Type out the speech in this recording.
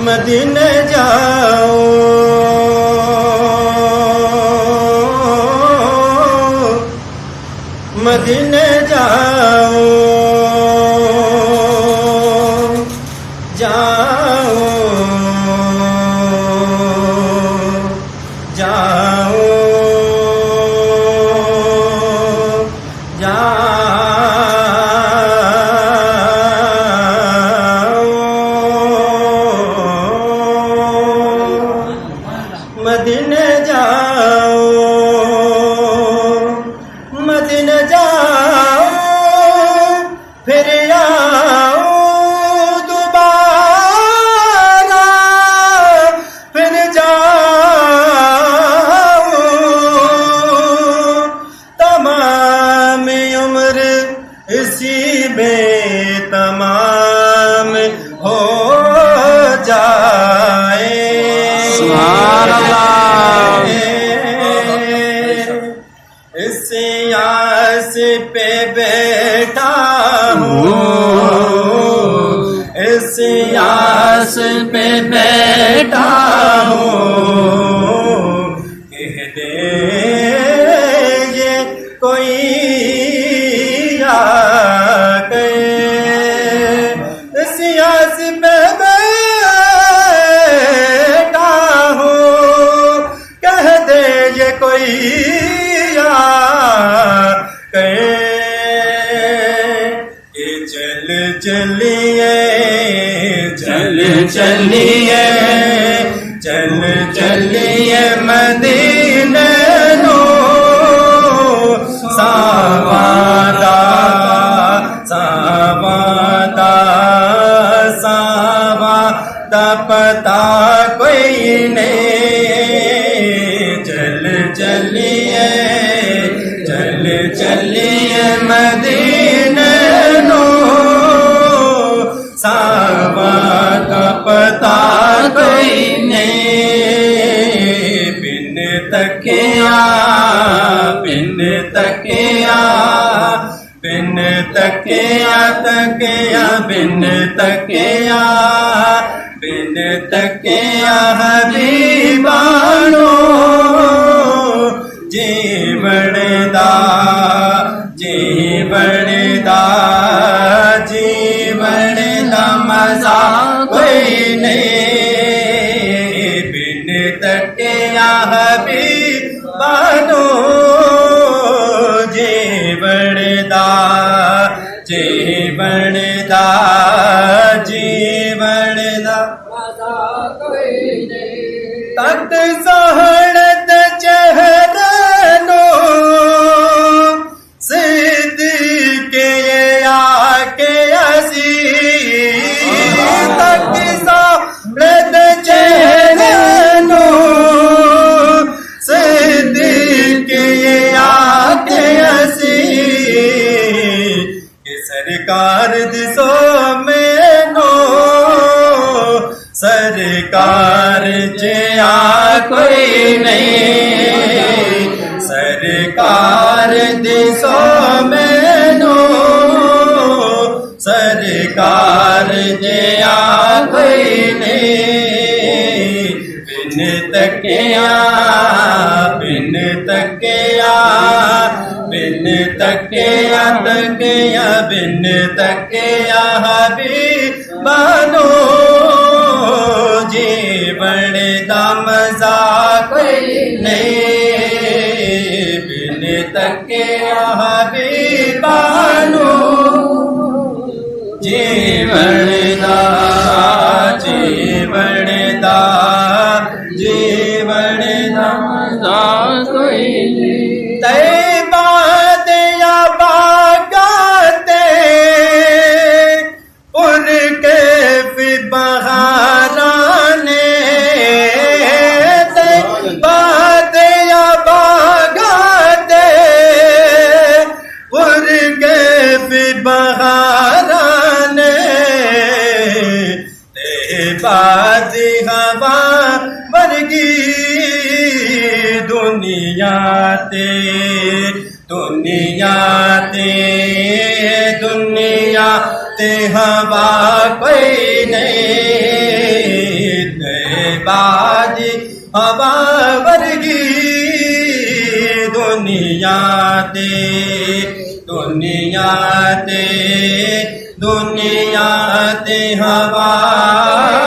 मदीने जाओ मदीने जाओ जाओ जाओ जाओ मदीने जाओ मदीने जाओ फिर आओ दोबारा फिर जाओ तमाम उम्र इसी में तमाम हो जाए। इस आस पे बैठा हूँ इस आस पे बैठा हूँ कह दे ये कोई आके इस आस पे बैठा हूँ कह दे ये कोई चल चलिए चल चलिए चल चलिए मदीने नो सावादा सावादा सावादा पता कोई नहीं चल चलिए चल चलिए मदीने नो सावा का पता कोई नहीं बिन तकिया बिन तकिया बिन तकिया तकिया बिन तकिया बिन तकिया हबीबानो जीवनदा जीवनदा जीवनदा मजा कोई नहीं बिन तकिया हबीबानो जीवनदा जीवनदा जीवनदा मजा कोई नहीं तक सहणत चेहरा सिद्ध के आके असी तक सहणत चेहरा सिद्ध के आके असी कि सरकार दिसो मैनो सरकार जया कोई नहीं सरकार दिसो मैनो सरकार जया कोई नहीं बिन तकिया बिन तकिया बिन तकिया तकिया बिन तकिया हबीबानो जीवनदा मजा कोई नहीं बिन तकिया हबीबानो जीवनदा जीवनदा जीवनदा मजा कोई नहीं तैबा दिया बागाते उनके ते दुनिया ते हवा कोई नहीं ते बाजी हवा वर्गी दुनिया ते हवा